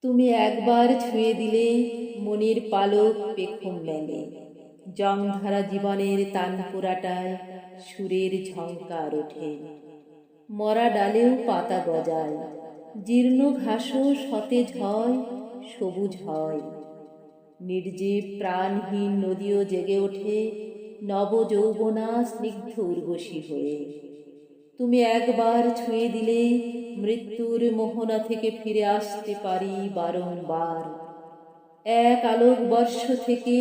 তুমি একবার ছুঁয়ে দিলে মনের পালক পেখম মেলে, জংধারা জীবনের তানপুরাটায় সুরের ঝংকার ওঠে। মরা ডালেও পাতা গজায়, জীর্ণ ঘাসও সতেজ হয়, সবুজ হয়। নির্জীব প্রাণহীন নদীও জেগে ওঠে নবযৌবনা স্নিগ্ধ উর্বশী হয়ে। তুমি একবার ছুঁয়ে দিলে মৃত্যুর মোহনা থেকে ফিরে আসতে পারি বারংবার। এক আলোকবর্ষ থেকে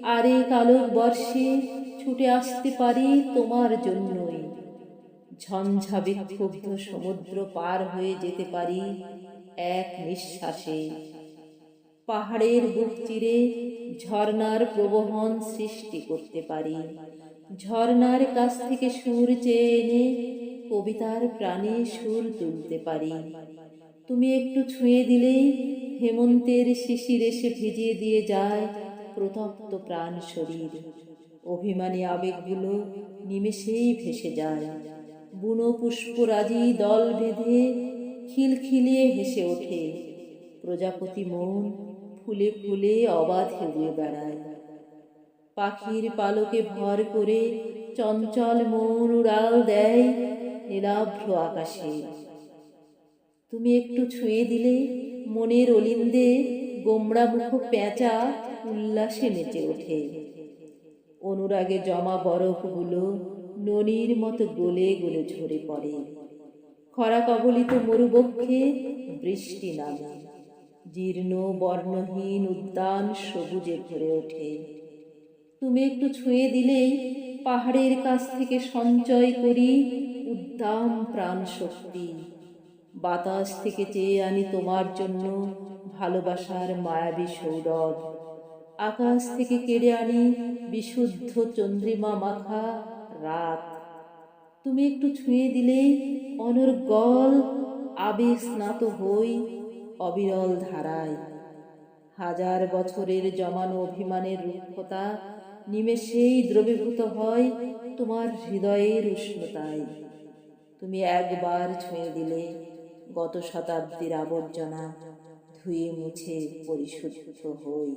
আরেক আলোকবর্ষে ছুটে আসতে পারি তোমার জন্যই। ঝঞ্ঝা বিক্ষুব্ধ সমুদ্র পার হয়ে যেতে পারি এক নিঃশ্বাসে। পাহাড়ের বুক চিরে ঝর্ণার প্রবহন সৃষ্টি করতে পারি। ঝর্ণার কাছ থেকে সুর চেয়ে এনে কবিতার প্রাণে সুর তুলতে পারি। তুমি একটু ছুঁয়ে দিলেই হেমন্তের শিশির এসে ভিজিয়ে দিয়ে যায় প্রতপ্ত প্রাণ শরীর। অভিমানী আবেগগুলো নিমেষেই ভেসে যায়। বুনো পুষ্পরাজি দল বেঁধে খিলখিলিয়ে হেসে ওঠে। প্রজাপতি মন ফুলে ফুলে অবাধে উড়ে বেড়ায়। পাখির পালকে ভর করে চঞ্চল মন উড়াল দেয় নীলাভ্র আকাশে। তুমি একটু ছুঁয়ে দিলে মনের অলিন্দে গোমড়া মুখ পেঁচা উল্লাসে নেচে ওঠে। অনুরাগে জমা বরফগুলো ননির মতো গলে গলে ঝরে পড়ে। খরা কবলিত মরুবক্ষে বৃষ্টি নামে। জীর্ণ বর্ণহীন উদ্যান সবুজে ভরে ওঠে। তুমি একটু ছুঁয়ে দিলেই পাহাড়ের কাছ থেকে সঞ্চয় করি উদ্দাম প্রাণ শক্তি। বাতাস থেকে চেয়ে আনি তোমার জন্য ভালোবাসার মায়াবী সৌরভ। আকাশ থেকে কেড়ে আনি বিশুদ্ধ চন্দ্রিমা মাখা রাত। তুমি একটু ছুঁয়ে দিলেই অনর্গল আবেগ স্নাত হই অবিরল ধারায়। হাজার বছরের জমানো অভিমানের রুক্ষতা নিমেষেই দ্রবীভূত হয় তোমার হৃদয়ের উষ্ণতায়। তুমি একবার ছুঁয়ে দিলে গত শতাব্দীর আবর্জনা ধুয়ে মুছে পরিশুদ্ধ হই।